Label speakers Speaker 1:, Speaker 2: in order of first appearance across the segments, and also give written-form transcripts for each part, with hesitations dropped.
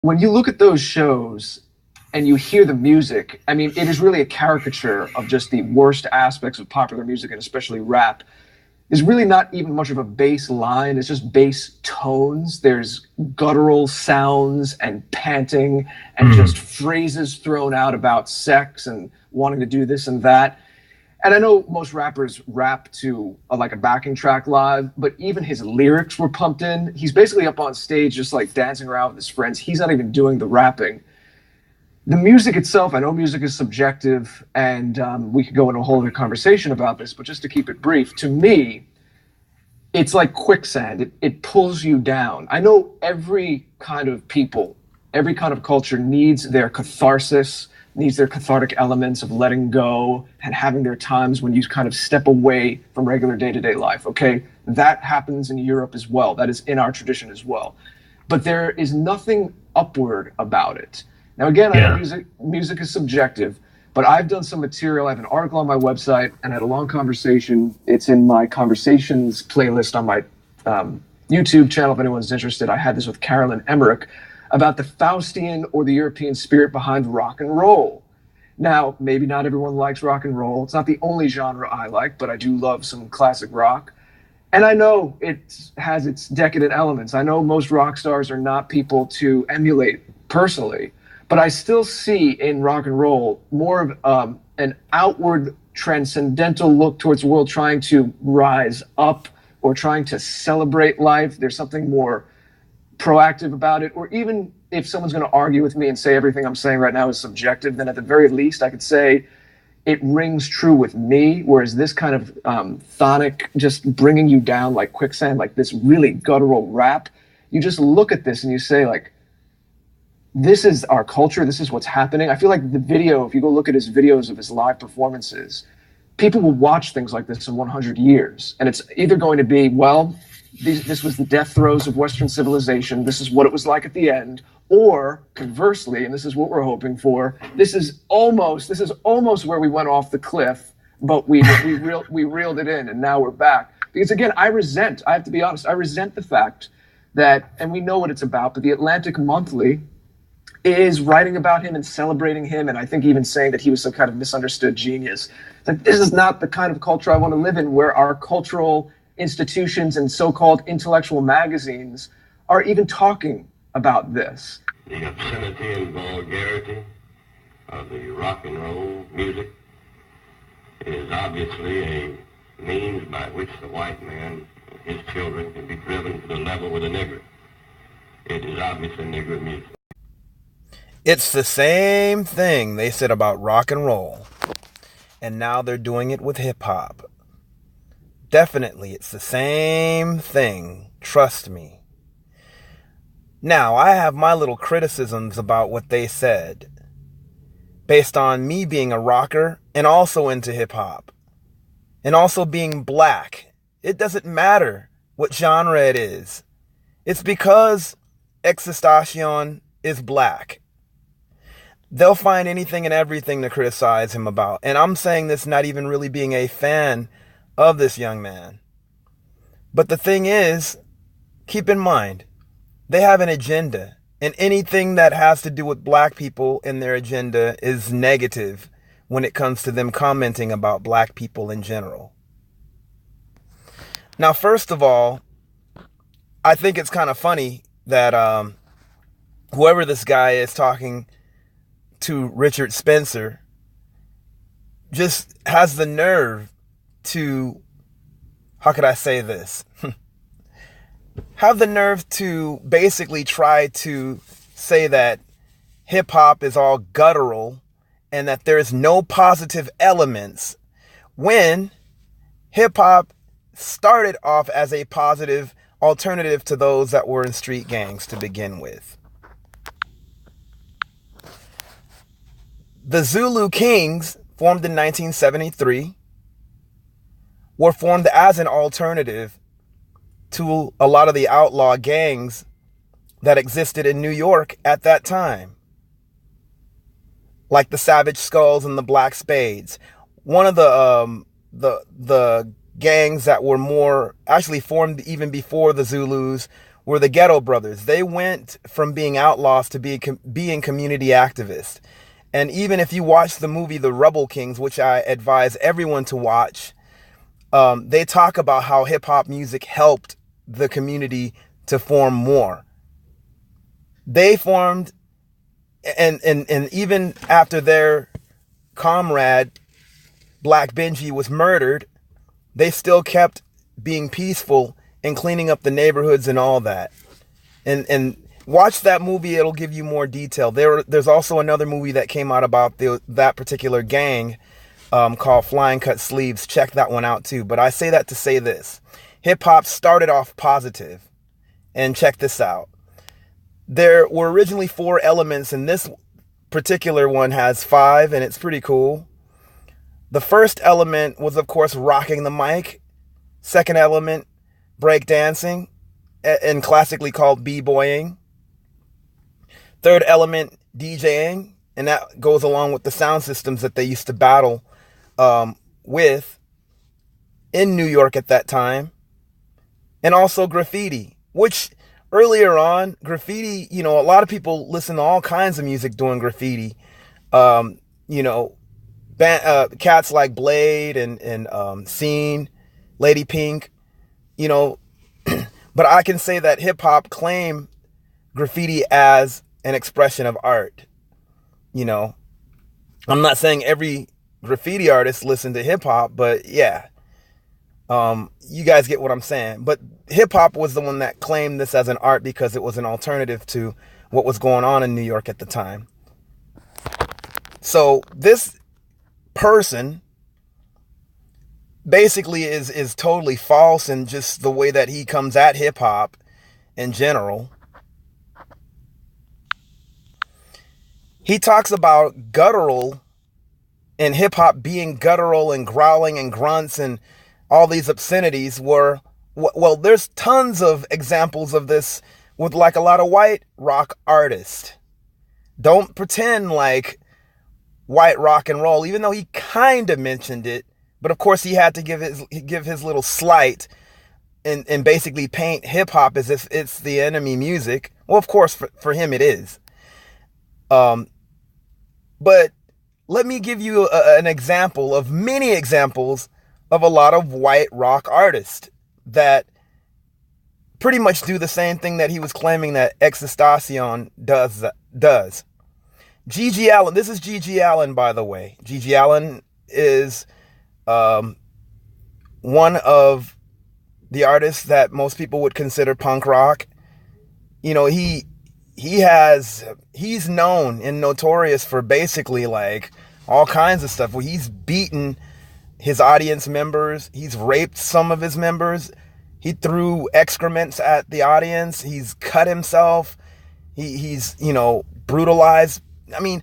Speaker 1: when you look at those shows and you hear the music, I mean, it is really a caricature of just the worst aspects of popular music and especially rap. There's really not even much of a bass line. It's just bass tones. There's guttural sounds and panting and just phrases thrown out about sex and wanting to do this and that. And I know most rappers rap to like a backing track live, but even his lyrics were pumped in. He's basically up on stage just like dancing around with his friends. He's not even doing the rapping. The music itself, I know music is subjective, and we could go into a whole other conversation about this, but just to keep it brief, to me, it's like quicksand. It pulls you down. I know every kind of people, every kind of culture needs their catharsis, needs their cathartic elements of letting go and having their times when you kind of step away from regular day-to-day life. Okay, that happens in Europe as well. That is in our tradition as well. But there is nothing upward about it. Now, again, I know music is subjective, but I've done some material. I have an article on my website and I had a long conversation. It's in my conversations playlist on my YouTube channel if anyone's interested. I had this with Carolyn Emmerich about the Faustian or the European spirit behind rock and roll. Now, maybe not everyone likes rock and roll. It's not the only genre I like, but I do love some classic rock. And I know it has its decadent elements. I know most rock stars are not people to emulate personally, but I still see in rock and roll more of an outward transcendental look towards the world, trying to rise up or trying to celebrate life. There's something more proactive about it. Or even if someone's going to argue with me and say everything I'm saying right now is subjective, then at the very least I could say it rings true with me, whereas this kind of thonic, just bringing you down like quicksand, like this really guttural rap, you just look at this and you say, like, this is our culture, this is what's happening. I feel like the video, if you go look at his videos of his live performances, people will watch things like this in 100 years. And it's either going to be, well, this was the death throes of Western civilization, this is what it was like at the end, or conversely, and this is what we're hoping for, this is almost where we went off the cliff, but we reeled it in, and now we're back. Because again, I have to be honest, I resent the fact that, and we know what it's about, but the Atlantic Monthly is writing about him and celebrating him, and I think even saying that he was some kind of misunderstood genius. It's like, this is not the kind of culture I want to live in, where our cultural institutions and so-called intellectual magazines are even talking about this.
Speaker 2: The obscenity and vulgarity of the rock and roll music is obviously a means by which the white man and his children can be driven to the level with a nigger. It is obviously nigger music.
Speaker 3: It's the same thing they said about rock and roll, and now they're doing it with hip-hop. Definitely, it's the same thing. Trust me. Now, I have my little criticisms about what they said, based on me being a rocker and also into hip-hop, and also being black. It doesn't matter what genre it is. It's because Existation is black. They'll find anything and everything to criticize him about. And I'm saying this not even really being a fan of this young man. But the thing is, keep in mind, they have an agenda. And anything that has to do with black people in their agenda is negative when it comes to them commenting about black people in general. Now, first of all, I think it's kind of funny that whoever this guy is talking to, Richard Spencer, just has the nerve to, how could I say this? Have the nerve to basically try to say that hip hop is all guttural and that there's no positive elements, when hip hop started off as a positive alternative to those that were in street gangs to begin with. The Zulu Kings, formed in 1973, were formed as an alternative to a lot of the outlaw gangs that existed in New York at that time, like the Savage Skulls and the Black Spades. One of the gangs that were more actually formed even before the Zulus were the Ghetto Brothers. They went from being outlaws to being community activists. And even if you watch the movie The Rubble Kings, which I advise everyone to watch, they talk about how hip hop music helped the community to form more. They formed, and even after their comrade Black Benji was murdered, they still kept being peaceful and cleaning up the neighborhoods and all that. And watch that movie, it'll give you more detail. There's also another movie that came out about that particular gang called Flying Cut Sleeves. Check that one out too. But I say that to say this. Hip hop started off positive. And check this out. There were originally 4 elements, and this particular one has 5, and it's pretty cool. The first element was, of course, rocking the mic. Second element, breakdancing, and classically called b-boying. Third element, DJing, and that goes along with the sound systems that they used to battle with in New York at that time. And also graffiti, which earlier on, graffiti, a lot of people listen to all kinds of music doing graffiti. Cats like Blade and Scene, Lady Pink, but I can say that hip hop claimed graffiti as an expression of art. I'm not saying every graffiti artist listened to hip hop, but yeah, you guys get what I'm saying. But hip hop was the one that claimed this as an art because it was an alternative to what was going on in New York at the time. So this person basically is totally false in just the way that he comes at hip hop in general. He talks about guttural and hip hop being guttural and growling and grunts and all these obscenities were, well, there's tons of examples of this with like a lot of white rock artists. Don't pretend like white rock and roll, even though he kind of mentioned it, but of course he had to give his little slight and basically paint hip hop as if it's the enemy music. Well, of course for him it is. But let me give you an example of many examples of a lot of white rock artists that pretty much do the same thing that he was claiming that XXXTentacion does. G.G. Allin, this is G.G. Allin, by the way. G.G. Allin is one of the artists that most people would consider punk rock. He's known and notorious for basically like all kinds of stuff where he's beaten his audience members. He's raped some of his members. He threw excrements at the audience. He's cut himself. He's brutalized. I mean,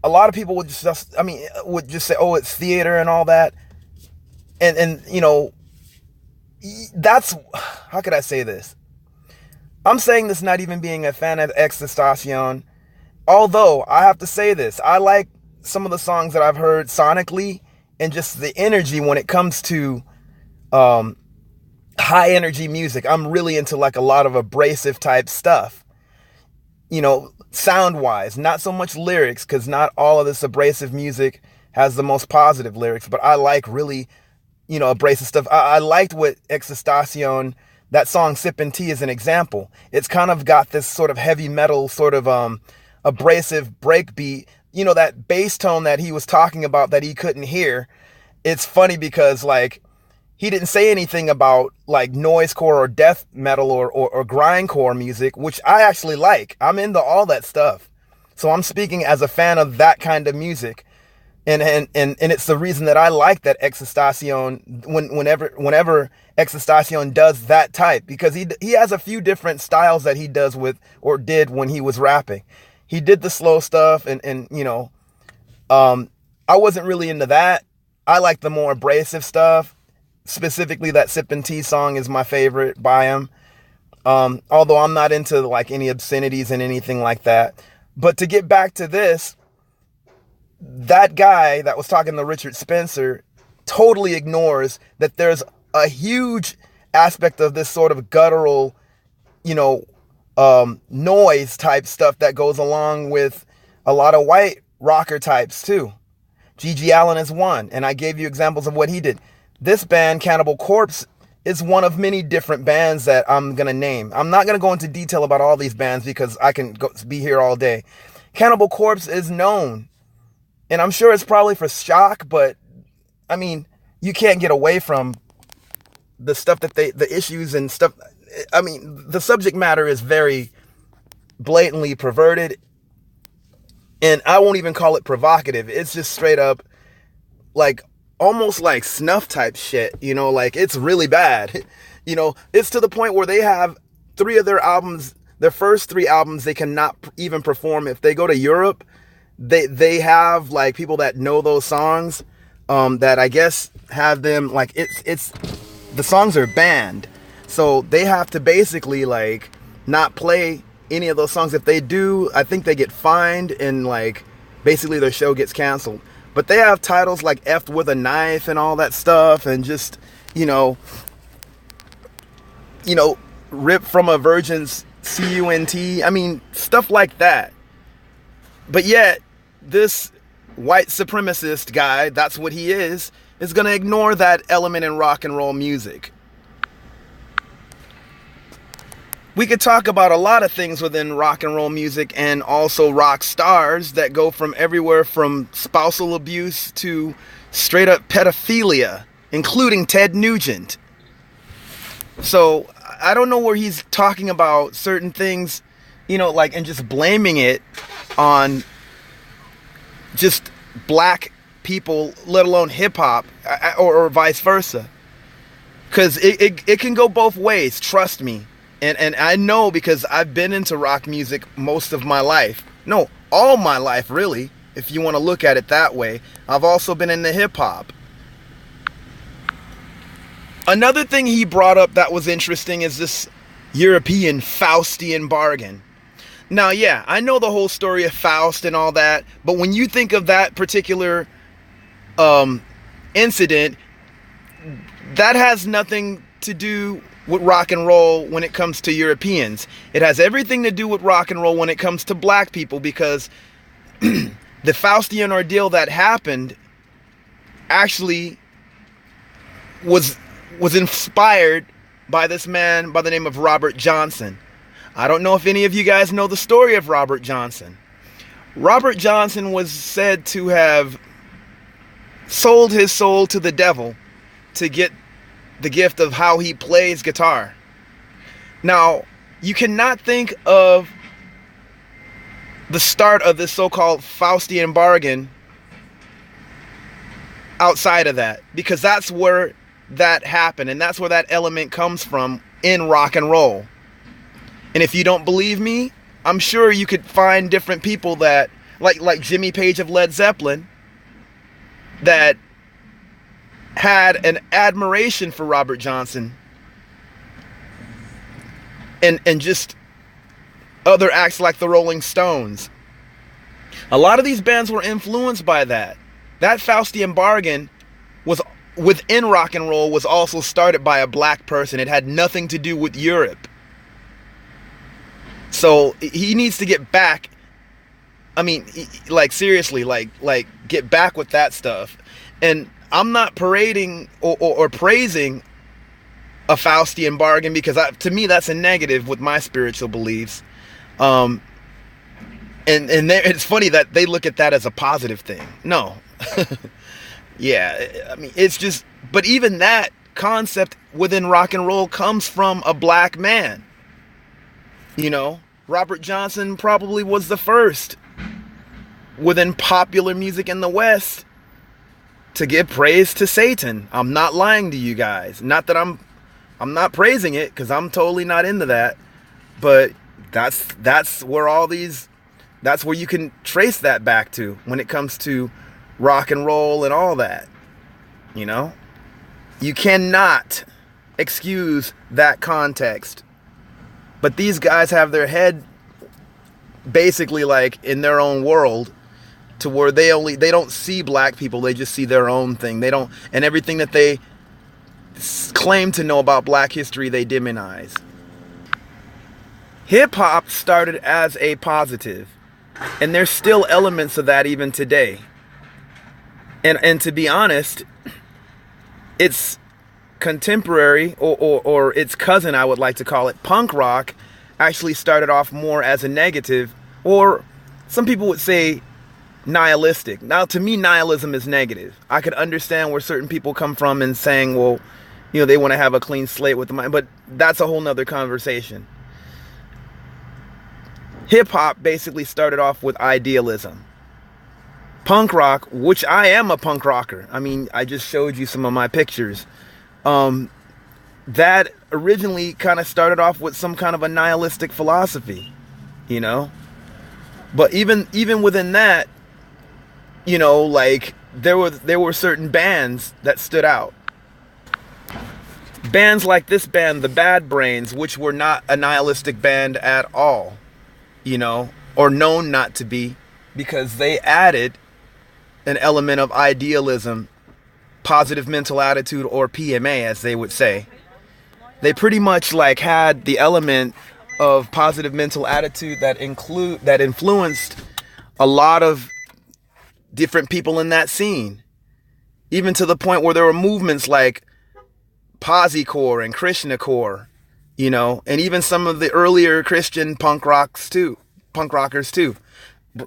Speaker 3: a lot of people would just say, oh, it's theater and all that. And that's, how could I say this? I'm saying this not even being a fan of XXXTentacion. Although, I have to say this, I like some of the songs that I've heard sonically and just the energy when it comes to high energy music. I'm really into like a lot of abrasive type stuff. Sound wise, not so much lyrics, because not all of this abrasive music has the most positive lyrics, but I like really, abrasive stuff. I liked what XXXTentacion, that song Sippin' Tea is an example. It's kind of got this sort of heavy metal, sort of abrasive breakbeat, that bass tone that he was talking about that he couldn't hear. It's funny because like he didn't say anything about like noisecore or death metal or grindcore music, which I actually like. I'm into all that stuff. So I'm speaking as a fan of that kind of music. And it's the reason that I like that XXXTentacion whenever XXXTentacion does that type, because he has a few different styles that he does with or did when he was rapping. He did the slow stuff and I wasn't really into that. I like the more abrasive stuff. Specifically, that Sippin' Tea song is my favorite by him. Although I'm not into like any obscenities and anything like that. But to get back to this, that guy that was talking to Richard Spencer totally ignores that there's a huge aspect of this sort of guttural you know, noise type stuff that goes along with a lot of white rocker types too. G.G. Allin is one, and I gave you examples of what he did. This band, Cannibal Corpse, is one of many different bands that I'm going to name. I'm not going to go into detail about all these bands because I can be here all day. Cannibal Corpse is known, and I'm sure it's probably for shock, but I mean, you can't get away from the stuff that the issues and stuff. I mean, the subject matter is very blatantly perverted, and I won't even call it provocative. It's just straight up like almost like snuff type shit, you know, like it's really bad. You know, it's to the point where they have 3 of their albums, their first 3 albums, they cannot even perform. If they go to Europe, they have like people that know those songs, that I guess have them like, it's the songs are banned. So they have to basically like not play any of those songs. If they do, I think they get fined and like basically their show gets canceled. But they have titles like F with a Knife and all that stuff, and just, you know, Rip from a Virgin's CUNT. I mean, stuff like that. But yet, this white supremacist guy, that's what he is going to ignore that element in rock and roll music. We could talk about a lot of things within rock and roll music and also rock stars that go from everywhere from spousal abuse to straight up pedophilia, including Ted Nugent. So I don't know where he's talking about certain things, you know, like, and just blaming it on just black people, let alone hip hop, or vice versa. Because it can go both ways, trust me. And I know, because I've been into rock music most of my life. No, all my life, really, if you want to look at it that way. I've also been into hip-hop. Another thing he brought up that was interesting is this European Faustian bargain. Now, yeah, I know the whole story of Faust and all that, but when you think of that particular incident, that has nothing to do with rock and roll when it comes to Europeans. It has everything to do with rock and roll when it comes to black people, because the Faustian ordeal that happened actually was inspired by this man by the name of Robert Johnson. I don't know if any of you guys know the story of Robert Johnson. Robert Johnson was said to have sold his soul to the devil to get the gift of how he plays guitar. Now, you cannot think of the start of this so-called Faustian bargain outside of that, because that's where that happened, and that's where that element comes from in rock and roll. And if you don't believe me, I'm sure you could find different people that, like Jimmy Page of Led Zeppelin, that had an admiration for Robert Johnson, and just other acts like the Rolling Stones. A lot of these bands were influenced by that. That Faustian bargain was within rock and roll, was also started by a black person. It had nothing to do with Europe. So he needs to get back. I mean, like, seriously, like get back with that stuff. And I'm not parading or praising a Faustian bargain, because to me that's a negative with my spiritual beliefs. And it's funny that they look at that as a positive thing. No. Yeah, I mean, it's just, but even that concept within rock and roll comes from a black man. You know, Robert Johnson probably was the first within popular music in the West to give praise to Satan. I'm not lying to you guys. Not that I'm not praising it, because I'm totally not into that. But that's where that's where you can trace that back to when it comes to rock and roll and all that. You know? You cannot excuse that context. But these guys have their head basically like in their own world, to where they don't see black people, they just see their own thing. They don't, and everything that they claim to know about black history, they demonize. Hip hop started as a positive, and there's still elements of that even today. And to be honest, it's contemporary or its cousin, I would like to call it, punk rock, actually started off more as a negative, or some people would say nihilistic. Now, to me, nihilism is negative. I could understand where certain people come from and saying, well, they want to have a clean slate with the mind, but that's a whole nother conversation. Hip hop basically started off with idealism. Punk rock, which I am a punk rocker. I mean, I just showed you some of my pictures. That originally kind of started off with some kind of a nihilistic philosophy, But even within that, like there were certain bands that stood out. Bands like this band, the Bad Brains, which were not a nihilistic band at all, or known not to be, because they added an element of idealism, positive mental attitude, or PMA, as they would say. They pretty much like had the element of positive mental attitude that influenced a lot of different people in that scene, even to the point where there were movements like Possecore and Krishnacore, and even some of the earlier Christian punk rockers too.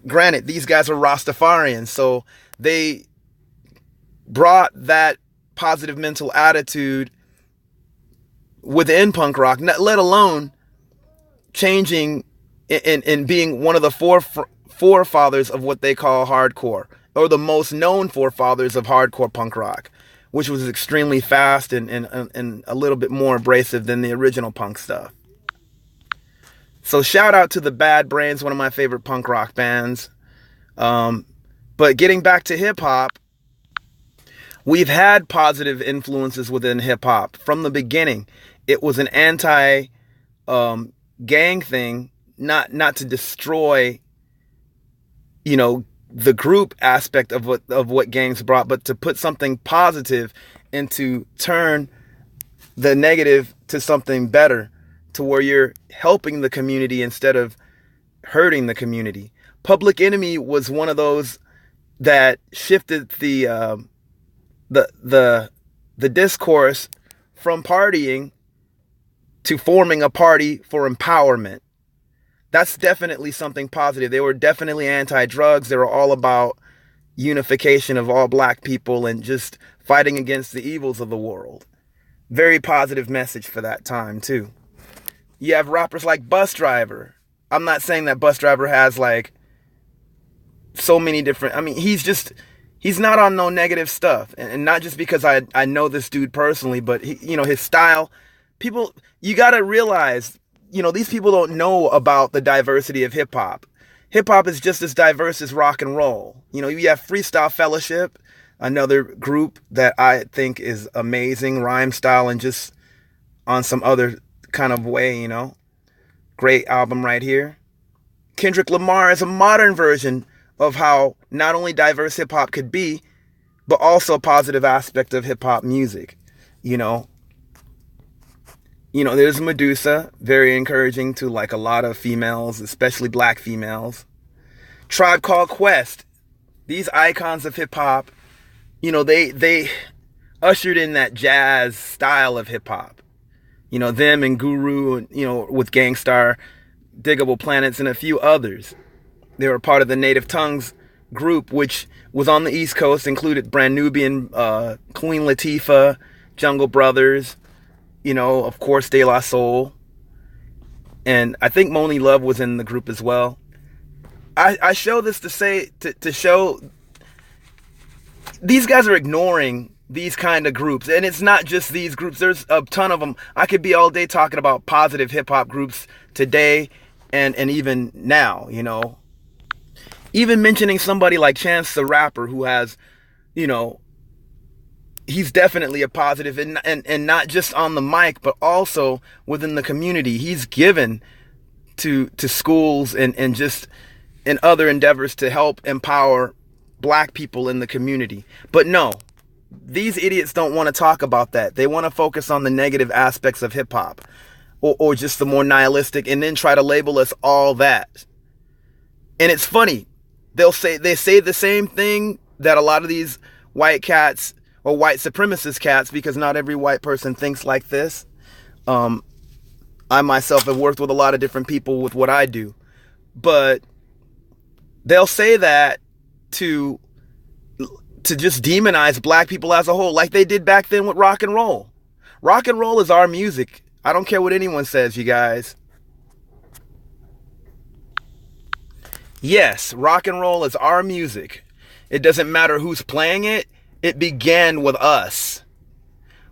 Speaker 3: Granted, these guys are Rastafarians, so they brought that positive mental attitude within punk rock, let alone changing and being one of the forefathers of what they call hardcore, or the most known forefathers of hardcore punk rock, which was extremely fast and a little bit more abrasive than the original punk stuff. So shout out to the Bad Brains, one of my favorite punk rock bands. But getting back to hip hop, we've had positive influences within hip hop from the beginning. It was an anti gang thing, not to destroy, the group aspect of what gangs brought, but to put something positive and to turn the negative to something better, to where you're helping the community instead of hurting the community. Public Enemy was one of those that shifted the discourse from partying to forming a party for empowerment. That's definitely something positive. They were definitely anti-drugs. They were all about unification of all black people and just fighting against the evils of the world. Very positive message for that time too. You have rappers like Bus Driver. I'm not saying that Bus Driver has like so many different, he's not on no negative stuff. And not just because I know this dude personally, but his style, people, you got to realize, these people don't know about the diversity of hip hop. Hip hop is just as diverse as rock and roll. You have Freestyle Fellowship, another group that I think is amazing, rhyme style and just on some other kind of way, Great album right here. Kendrick Lamar is a modern version of how not only diverse hip hop could be, but also a positive aspect of hip hop music, there's Medusa, very encouraging to like a lot of females, especially black females. Tribe Called Quest, these icons of hip hop, they ushered in that jazz style of hip hop. Them and Guru, and, with Gangstar, Diggable Planets, and a few others. They were part of the Native Tongues group, which was on the East Coast, included Brand Nubian, Queen Latifah, Jungle Brothers, of course, De La Soul. And I think Moni Love was in the group as well. I show this to show these guys are ignoring these kind of groups. And it's not just these groups. There's a ton of them. I could be all day talking about positive hip hop groups today and even now, Even mentioning somebody like Chance the Rapper, who has, he's definitely a positive, and not just on the mic, but also within the community. He's given to schools and just in other endeavors to help empower black people in the community. But no, these idiots don't want to talk about that. They want to focus on the negative aspects of hip hop. or just the more nihilistic, and then try to label us all that. And it's funny. They say the same thing that a lot of these white cats or white supremacist cats, because not every white person thinks like this. I myself have worked with a lot of different people with what I do. But they'll say that to just demonize black people as a whole, like they did back then with rock and roll. Rock and roll is our music. I don't care what anyone says, you guys. Yes, rock and roll is our music. It doesn't matter who's playing it. It began with us.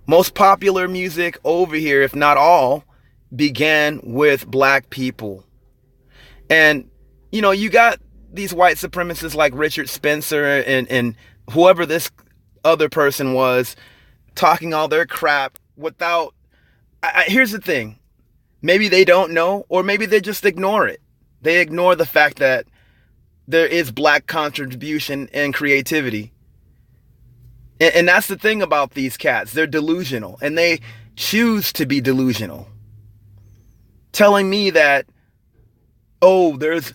Speaker 3: Most popular music over here, if not all, began with black people. And, you got these white supremacists like Richard Spencer and whoever this other person was talking all their crap without... here's the thing. Maybe they don't know, or maybe they just ignore it. They ignore the fact that there is black contribution and creativity. And that's the thing about these cats. They're delusional, and they choose to be delusional. Telling me that, there's,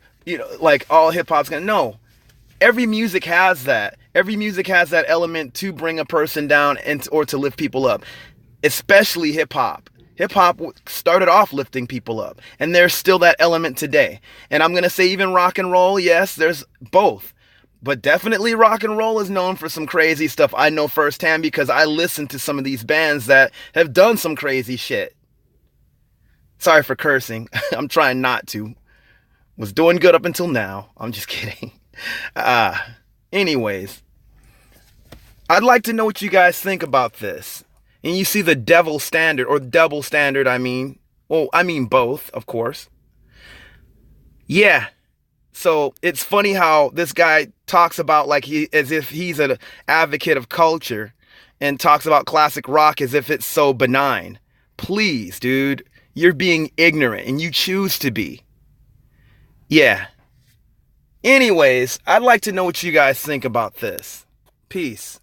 Speaker 3: like all hip hop's gonna... No. Every music has that. Every music has that element to bring a person down or to lift people up. Especially hip hop. Hip hop started off lifting people up, and there's still that element today. And I'm going to say even rock and roll, yes, there's both. But definitely rock and roll is known for some crazy stuff. I know firsthand because I listen to some of these bands that have done some crazy shit. Sorry for cursing. I'm trying not to. Was doing good up until now. I'm just kidding. Anyways, I'd like to know what you guys think about this. And you see the devil standard, or double standard, I mean. Well, I mean both, of course. Yeah. So it's funny how this guy talks about as if he's an advocate of culture, and talks about classic rock as if it's so benign. Please, dude, you're being ignorant, and you choose to be. Yeah. Anyways, I'd like to know what you guys think about this. Peace.